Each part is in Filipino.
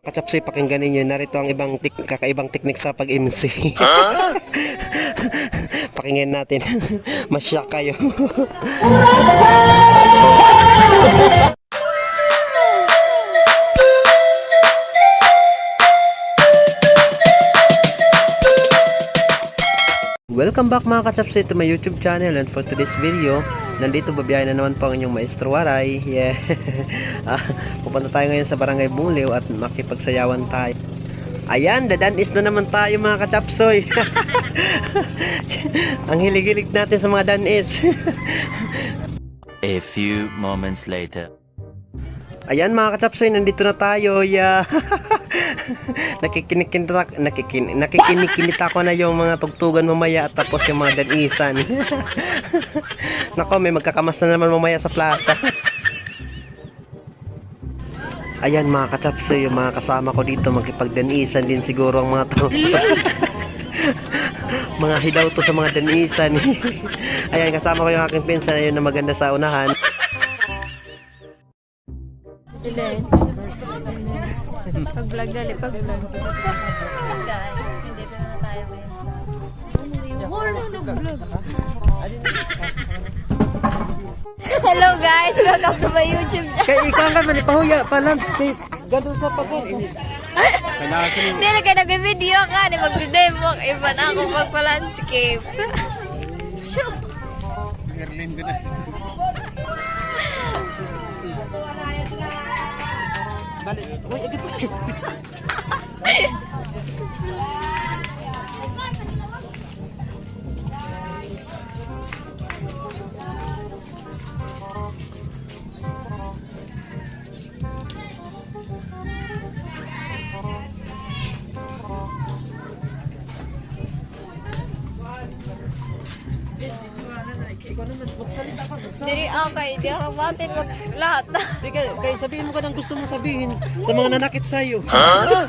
Kachapsoy, pakinggan ninyo. Narito ang kakaibang teknik sa pag-MC. Pakinggan natin. Masyak kayo. Welcome back mga kachapsoy to my YouTube channel, and for today's video, nandito babiyahin na naman po ang inyong Maestro Waray. Yeah. Pupunta tayo ngayon sa Barangay Bungliw at makipagsayawan tayo. Ayan, dadanis na naman tayo mga kachapsoy. Ang hilig-hilig natin sa mga danis. A few moments later. Ayan mga kachapsoy, nandito na tayo. Yeah. Nakikinikinita ko na yung mga tugtugan mamaya at tapos yung mga danisan. Nako, may magkakamas na naman mamaya sa plaza. Ayan mga kachapsoy, yung mga kasama ko dito magkipagdanisan din siguro ang mga to. Mga hilaw to sa mga danisan. Ayan, kasama ko yung aking pinsan na yun na maganda sa unahan. Pag-vlog dali, pag-vlog. Guys, nandito na tayo ngayon sa vlog. Hello guys, welcome to my YouTube channel. Kaya ikaw nga man, ipahuya pa landscape. Gano'n sa pagod. Hindi na kayo nag-video ka, di mag-demo. Iba na ako magpa-landscape. Shoot! Uy, agad po. Ikaw naman, magsalita ka, magsalita. Diri okay, di ako batin lahat. Kaya sabihin mo ka ng gusto mong sabihin sa mga nanakit sa'yo. Waram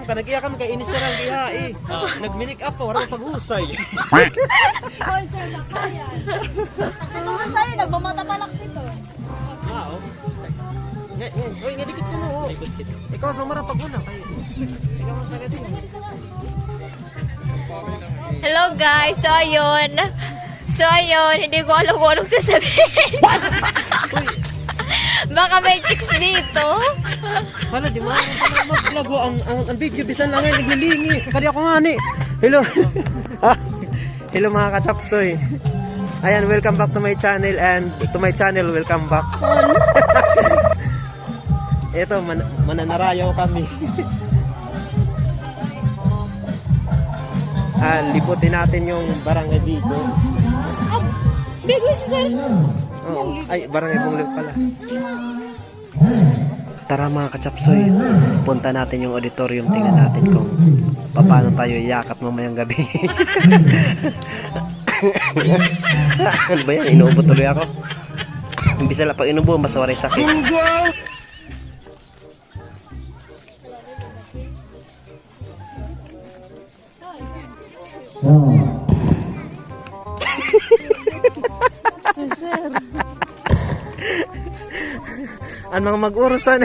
ka, nag-iyak ka, kainis na lang ihai. Nag-make up pa, waram sa husay. Hoy, sir, bakayan. Ang mga sa'yo, nagmamata palak sito. Oo. Uy, nga dikit ko mo. Ikaw ang namarang pag-una. Ikaw ang tagadi. Hello guys, so ayun, hindi ko alam kung anong sasabihin. Baka may chicks dito. Hala, di mo mag-vlog ho. Ang video, bisan lang ngayon, naglalingi. Kaya ako nga ni. Hello. Hello mga kachapsoy. Ayan, welcome back to my channel, and to my channel, welcome back. Ito, mananarayaw kami. Liputin natin yung barangay dito. Bigo si sir. Oo. Ay, barangay Bungliw pala. Tara mga kachapsoy, punta natin yung auditorium. Tingnan natin kung paano tayo yakap mamayang gabi. Ano ba yan? Inuubo tuloy ako. Bisa lang pag inubo, mas waray sakit. Ang mga mag-urusan.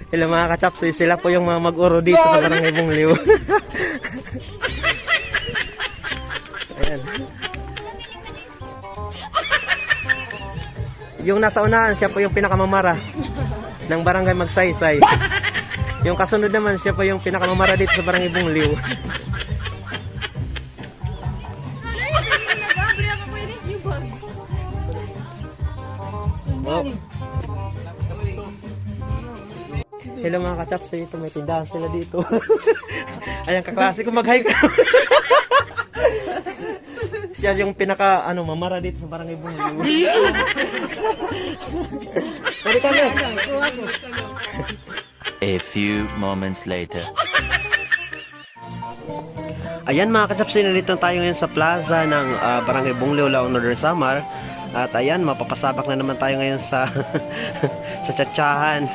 Hello mga kachapsoy, sila po yung mga mag-uro dito sa Barangay Bungliw. Ayan. Yung nasa unahan, siya po yung pinakamamara ng Barangay Magsaysay. Yung kasunod naman, siya po yung pinakamamara dito sa Barangay Bungliw. Oh. Hello mga kachapsoy, ito may tindahan sila dito. Ayan, kaklase ko mag-hike. Siya yung pinaka mamara dito sa Barangay Bungliw. Pwede ka na. A few moments later. Ayan mga kachapsoy, nandito tayo ngayon sa plaza ng Barangay Bungliw, Laong Northern Samar. At ayan, mapapasabak na naman tayo ngayon sa sa tsatsahan.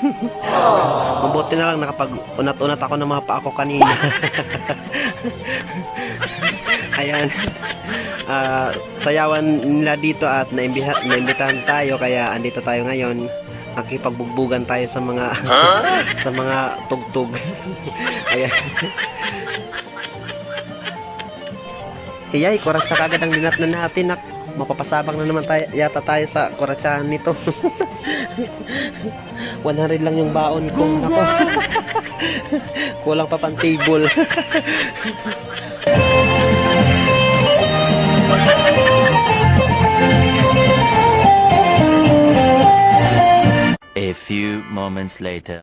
Mabuti na lang nakapag-unat-unat ako ng mga paa ko kanina. Ayan. Sayawan nila dito at naimbitahan tayo, kaya andito tayo ngayon. Nakipagbugbugan tayo sa mga sa mga tugtog. Ayan. Hiyay, kuratsa kagad ang dinatnan natin. Mapapasabang na naman tayo, yata tayo sa kuratsahan nito. 100 lang yung baon ko. Nako. Kulang pa pang table. A few moments later.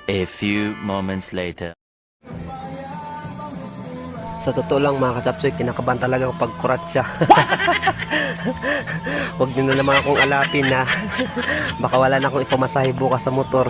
A few moments later. Sa totoo lang mga kachapsoy, kinakabahan talaga ako pag kuratsa. Huwag nyo na naman akong alapin na baka wala na akong ipamasahe bukas sa motor.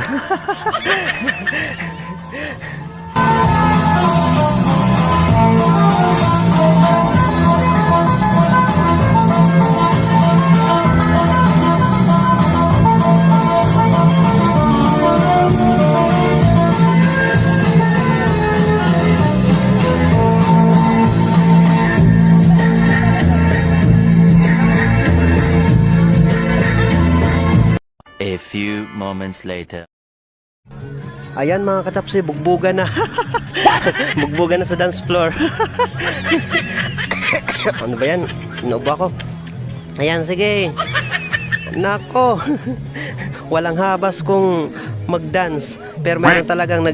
A few moments later. Ayan mga kachapsoy, bugbugan na. Bugbugan na sa dance floor. Ano ba yan? Inuubo ako. Ayan, sige. Nako. Walang habas kung mag-dance. Pero mayroon talagang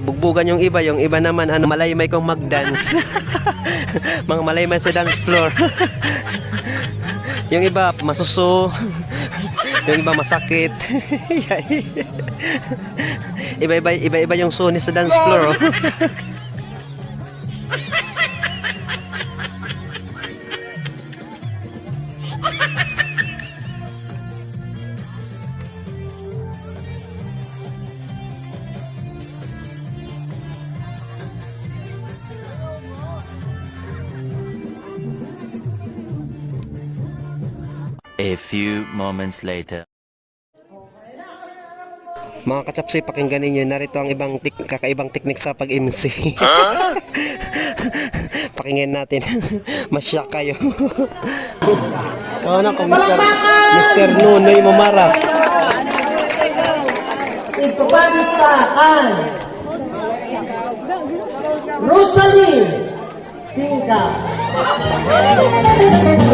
bugbugan yung iba naman malaymay kong mag-dance. Mga malaymay sa dance floor. Yung iba masuso. Yung iba masakit. Iba-iba yung suni sa dance floor. Oh. A few moments later. Mga kachapsoy, pakinggan ninyo, narito ang kakaibang teknik sa pag-MC. Pakinggan natin. Masyak kayo. Ano ko, Mr. Nunoy Mamara. Ito ba listahan? Rosalie Pinka.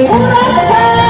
Urasan!